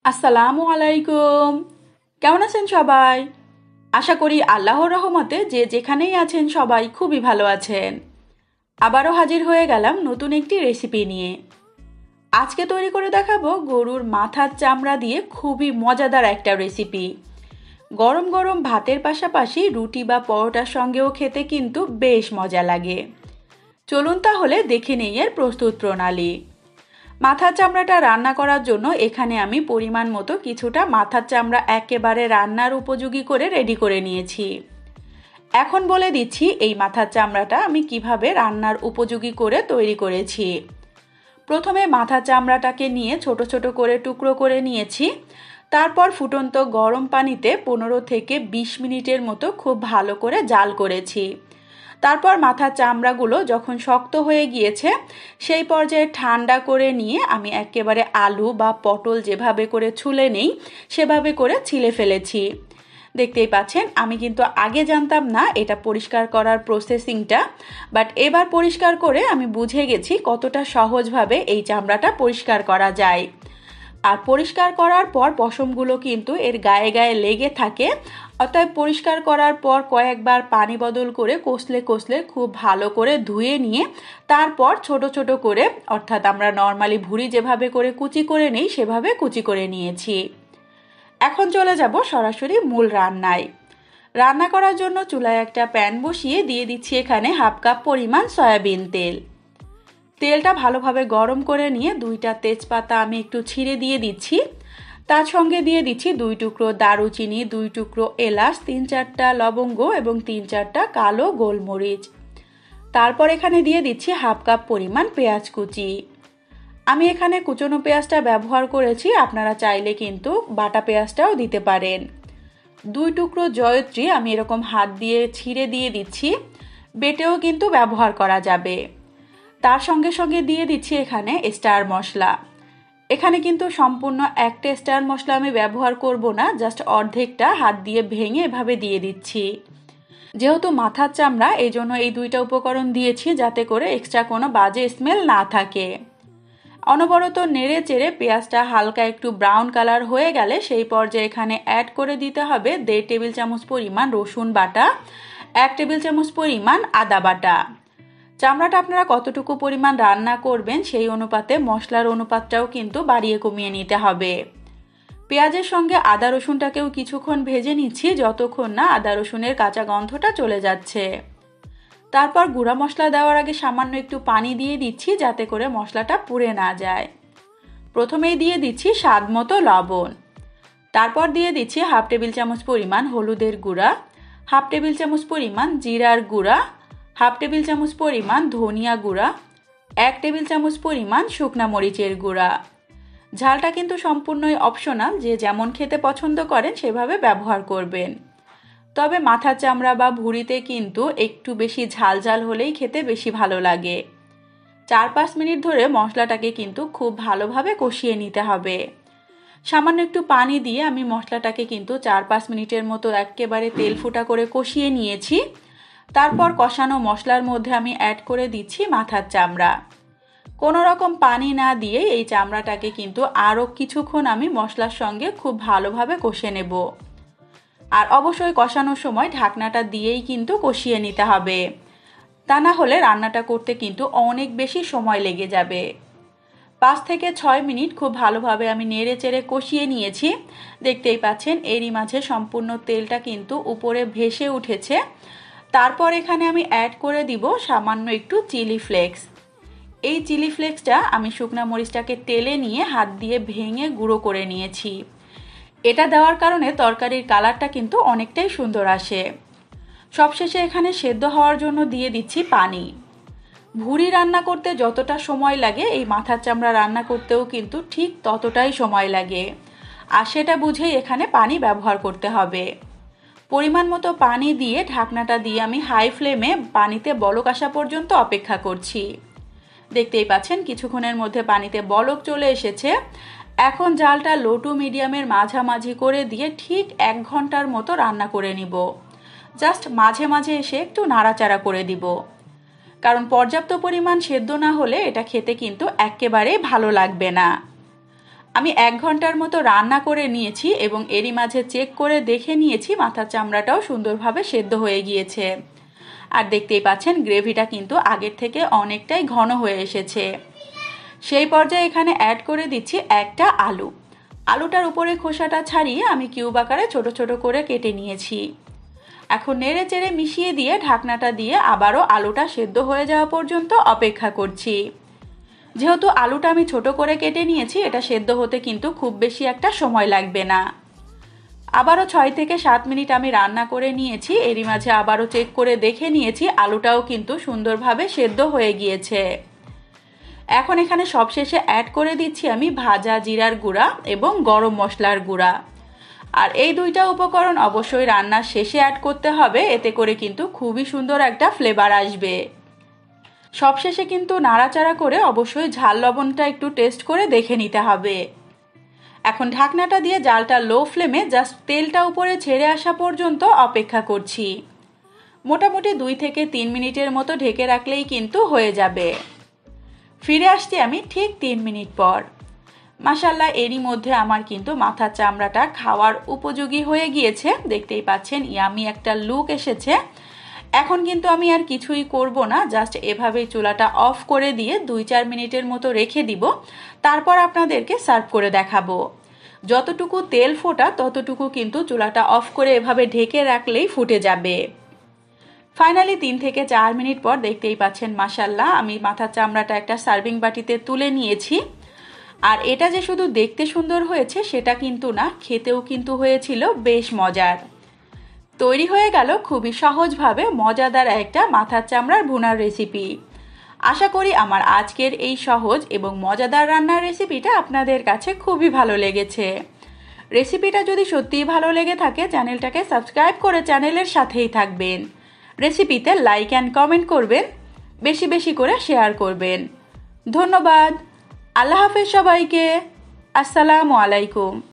আসসালামু আলাইকুম। কেমন আছেন সবাই? আশা করি আল্লাহর রহমতে যে যেখানেই আছেন সবাই খুবই ভালো আছেন। আবারও হাজির হয়ে গেলাম নতুন একটি রেসিপি নিয়ে। আজকে তৈরি করে দেখাবো গরুর মাথার চামড়া দিয়ে খুবই মজাদার একটা রেসিপি। গরম গরম ভাতের পাশাপাশি রুটি বা পরোটার সঙ্গেও খেতে কিন্তু বেশ মজা লাগে। চলুন তাহলে দেখে নেই এর প্রস্তুত প্রণালী। মাথার চামড়াটা রান্না করার জন্য এখানে আমি পরিমাণ মতো কিছুটা মাথার চামড়া একেবারে রান্নার উপযোগী করে রেডি করে নিয়েছি। এখন বলে দিচ্ছি এই মাথার চামড়াটা আমি কিভাবে রান্নার উপযোগী করে তৈরি করেছি। প্রথমে মাথার চামড়াটাকে নিয়ে ছোট ছোট করে টুকরো করে নিয়েছি। তারপর ফুটন্ত গরম পানিতে 15 থেকে 20 মিনিটের মতো খুব ভালো করে জাল করেছি। তারপর মাথার চামড়াগুলো যখন শক্ত হয়ে গিয়েছে সেই পর্যায়ে ঠান্ডা করে নিয়ে আমি একেবারে আলু বা পটল যেভাবে করে ছুলে নেই সেভাবে করে ছিলে ফেলেছি। দেখতেই পাচ্ছেন আমি কিন্তু আগে জানতাম না এটা পরিষ্কার করার প্রসেসিংটা, বাট এবার পরিষ্কার করে আমি বুঝে গেছি কতটা সহজভাবে এই চামড়াটা পরিষ্কার করা যায়। আর পরিষ্কার করার পর পশমগুলো কিন্তু এর গায়ে গায়ে লেগে থাকে, অতএব পরিষ্কার করার পর কয়েকবার পানি বদল করে কষলে কষলে খুব ভালো করে ধুয়ে নিয়ে তারপর ছোট ছোট করে, অর্থাৎ আমরা নর্মালি ভুঁড়ি যেভাবে করে কুচি করে নিই সেভাবে কুচি করে নিয়েছি। এখন চলে যাব সরাসরি মূল রান্নায়। রান্না করার জন্য চুলায় একটা প্যান বসিয়ে দিয়ে দিচ্ছি এখানে হাফ কাপ পরিমাণ সয়াবিন তেল। তেলটা ভালোভাবে গরম করে নিয়ে 2টা তেজপাতা আমি একটু ছিঁড়ে দিয়ে দিচ্ছি। তার সঙ্গে দিয়ে দিচ্ছি 2 টুকরো দারুচিনি, 2 টুকরো এলাচ, 3-4টা লবঙ্গ এবং 3-4টা কালো গোলমরিচ। তারপর এখানে দিয়ে দিচ্ছি হাফ কাপ পরিমাণ পেঁয়াজ কুচি। আমি এখানে কুচনো পেঁয়াজটা ব্যবহার করেছি, আপনারা চাইলে কিন্তু বাটা পেঁয়াজটাও দিতে পারেন। 2 টুকরো জয়ত্রী আমি এরকম হাত দিয়ে ছিঁড়ে দিয়ে দিচ্ছি, বেটেও কিন্তু ব্যবহার করা যাবে। তার সঙ্গে সঙ্গে দিয়ে দিচ্ছি এখানে স্টার মশলা। এখানে কিন্তু সম্পূর্ণ একটা স্টার মশলা আমি ব্যবহার করব না, জাস্ট অর্ধেকটা হাত দিয়ে ভেঙে এভাবে দিয়ে দিচ্ছি। যেহেতু মাথার চামড়া এই জন্য এই 2টা উপকরণ দিয়েছি যাতে করে এক্সট্রা কোনো বাজে স্মেল না থাকে। অনবরত নেড়ে চেড়ে পেঁয়াজটা হালকা একটু ব্রাউন কালার হয়ে গেলে সেই পর্যায়ে এখানে অ্যাড করে দিতে হবে 1.5 টেবিল চামচ পরিমাণ রসুন বাটা, 1 টেবিল চামচ পরিমাণ আদা বাটা। চামড়াটা আপনারা কতটুকু পরিমাণ রান্না করবেন সেই অনুপাতে মশলার অনুপাতটাও কিন্তু বাড়িয়ে কমিয়ে নিতে হবে। পেঁয়াজের সঙ্গে আদা রসুনটাকেও কিছুক্ষণ ভেজে নিচ্ছি যতক্ষণ না আদা রসুনের কাঁচা গন্ধটা চলে যাচ্ছে। তারপর গুঁড়া মশলা দেওয়ার আগে সামান্য একটু পানি দিয়ে দিচ্ছি যাতে করে মশলাটা পুড়ে না যায়। প্রথমেই দিয়ে দিচ্ছি স্বাদ মতো লবণ। তারপর দিয়ে দিচ্ছি হাফ টেবিল চামচ পরিমাণ হলুদের গুঁড়া, হাফ টেবিল চামচ পরিমাণ জিরার গুঁড়া, হাফ টেবিল চামচ পরিমাণ ধনিয়া গুঁড়া, 1 টেবিল চামচ পরিমাণ শুকনা মরিচের গুঁড়া। ঝালটা কিন্তু সম্পূর্ণই অপশনাল, যে যেমন খেতে পছন্দ করেন সেভাবে ব্যবহার করবেন। তবে মাথার চামড়া বা ভুঁড়িতে কিন্তু একটু বেশি ঝাল ঝাল হলেই খেতে বেশি ভালো লাগে। 4-5 মিনিট ধরে মশলাটাকে কিন্তু খুব ভালোভাবে কষিয়ে নিতে হবে। সামান্য একটু পানি দিয়ে আমি মশলাটাকে কিন্তু 4-5 মিনিটের মতো একেবারে তেল ফুটা করে কষিয়ে নিয়েছি। তারপর কষানো মশলার মধ্যে আমি অ্যাড করে দিচ্ছি মাথার চামড়া। কোনো রকম পানি না দিয়ে এই চামড়াটাকে কিন্তু আরও কিছুক্ষণ আমি মশলার সঙ্গে খুব ভালোভাবে কষে নেব। আর অবশ্যই কষানোর সময় ঢাকনাটা দিয়েই কিন্তু কষিয়ে নিতে হবে, তা না হলে রান্নাটা করতে কিন্তু অনেক বেশি সময় লেগে যাবে। 5 থেকে 6 মিনিট খুব ভালোভাবে আমি নেড়ে চেড়ে কষিয়ে নিয়েছি। দেখতেই পাচ্ছেন এরই মাঝে সম্পূর্ণ তেলটা কিন্তু উপরে ভেসে উঠেছে। তারপর এখানে আমি অ্যাড করে দিব সামান্য একটু চিলি ফ্লেক্স। এই চিলি ফ্লেক্সটা আমি শুকনা মরিচটাকে তেলে নিয়ে হাত দিয়ে ভেঙে গুঁড়ো করে নিয়েছি। এটা দেওয়ার কারণে তরকারির কালারটা কিন্তু অনেকটাই সুন্দর আসে। সবশেষে এখানে সেদ্ধ হওয়ার জন্য দিয়ে দিচ্ছি পানি। ভুঁড়ি রান্না করতে যতটা সময় লাগে এই মাথার চামড়া রান্না করতেও কিন্তু ঠিক ততটাই সময় লাগে, আর সেটা বুঝেই এখানে পানি ব্যবহার করতে হবে। পরিমাণ মতো পানি দিয়ে ঢাকনাটা দিয়ে আমি হাই ফ্লেমে পানিতে বলক আসা পর্যন্ত অপেক্ষা করছি। দেখতেই পাচ্ছেন কিছুক্ষণের মধ্যে পানিতে বলক চলে এসেছে। এখন জালটা লো টু মিডিয়ামের মাঝামাঝি করে দিয়ে ঠিক 1 ঘন্টার মতো রান্না করে নিব। জাস্ট মাঝে মাঝে এসে একটু নাড়াচাড়া করে দিব, কারণ পর্যাপ্ত পরিমাণ সেদ্ধ না হলে এটা খেতে কিন্তু একেবারেই ভালো লাগবে না। আমি 1 ঘন্টার মতো রান্না করে নিয়েছি এবং এরই মাঝে চেক করে দেখে নিয়েছি মাথার চামড়াটাও সুন্দরভাবে সেদ্ধ হয়ে গিয়েছে। আর দেখতেই পাচ্ছেন গ্রেভিটা কিন্তু আগের থেকে অনেকটাই ঘন হয়ে এসেছে। সেই পর্যায়ে এখানে অ্যাড করে দিচ্ছি একটা আলু। আলুটার উপরে খোসাটা ছাড়িয়ে আমি কিউব আকারে ছোট ছোট করে কেটে নিয়েছি। এখন নেড়ে চেড়ে মিশিয়ে দিয়ে ঢাকনাটা দিয়ে আবারও আলুটা সেদ্ধ হয়ে যাওয়া পর্যন্ত অপেক্ষা করছি। যেহেতু আলুটা আমি ছোট করে কেটে নিয়েছি, এটা সেদ্ধ হতে কিন্তু খুব বেশি একটা সময় লাগবে না। আবারও 6 থেকে 7 মিনিট আমি রান্না করে নিয়েছি। এরই মাঝে আবারও চেক করে দেখে নিয়েছি আলুটাও কিন্তু সুন্দরভাবে সেদ্ধ হয়ে গিয়েছে। এখন এখানে সবশেষে অ্যাড করে দিচ্ছি আমি ভাজা জিরার গুঁড়া এবং গরম মশলার গুঁড়া। আর এই দুইটা উপকরণ অবশ্যই রান্নার শেষে অ্যাড করতে হবে, এতে করে কিন্তু খুবই সুন্দর একটা ফ্লেভার আসবে। সবশেষে কিন্তু নাড়াচাড়া করে অবশ্যই ঝাল লবণটা একটু টেস্ট করে দেখে নিতে হবে। এখন ঢাকনাটা দিয়ে জালটা লো ফ্লেমে জাস্ট তেলটা উপরে ছেড়ে আসা পর্যন্ত অপেক্ষা করছি। মোটামুটি 2 থেকে 3 মিনিটের মতো ঢেকে রাখলেই কিন্তু হয়ে যাবে। ফিরে আসছি আমি ঠিক 3 মিনিট পর। মাশাআল্লাহ, এরই মধ্যে আমার কিন্তু মাথার চামড়াটা খাওয়ার উপযোগী হয়ে গিয়েছে। দেখতেই পাচ্ছেন ইয়ামি একটা লুক এসেছে। এখন কিন্তু আমি আর কিছুই করব না, জাস্ট এভাবেই চুলাটা অফ করে দিয়ে 2-4 মিনিটের মতো রেখে দিব। তারপর আপনাদেরকে সার্ভ করে দেখাবো। যতটুকু তেল ফোটা ততটুকু কিন্তু চুলাটা অফ করে এভাবে ঢেকে রাখলেই ফুটে যাবে। ফাইনালি 3 থেকে 4 মিনিট পর দেখতেই পাচ্ছেন মাশাআল্লাহ আমি মাথার চামড়াটা একটা সার্ভিং বাটিতে তুলে নিয়েছি। আর এটা যে শুধু দেখতে সুন্দর হয়েছে সেটা কিন্তু না, খেতেও কিন্তু হয়েছিল বেশ মজার। তৈরি হয়ে গেল খুবই সহজভাবে মজাদার একটা মাথার চামড়ার ভুনার রেসিপি। আশা করি আমার আজকের এই সহজ এবং মজাদার রান্নার রেসিপিটা আপনাদের কাছে খুবই ভালো লেগেছে। রেসিপিটা যদি সত্যিই ভালো লেগে থাকে চ্যানেলটাকে সাবস্ক্রাইব করে চ্যানেলের সাথেই থাকবেন। রেসিপিতে লাইক অ্যান্ড কমেন্ট করবেন, বেশি বেশি করে শেয়ার করবেন। ধন্যবাদ। আল্লাহ হাফেজ সবাইকে। আসসালামু আলাইকুম।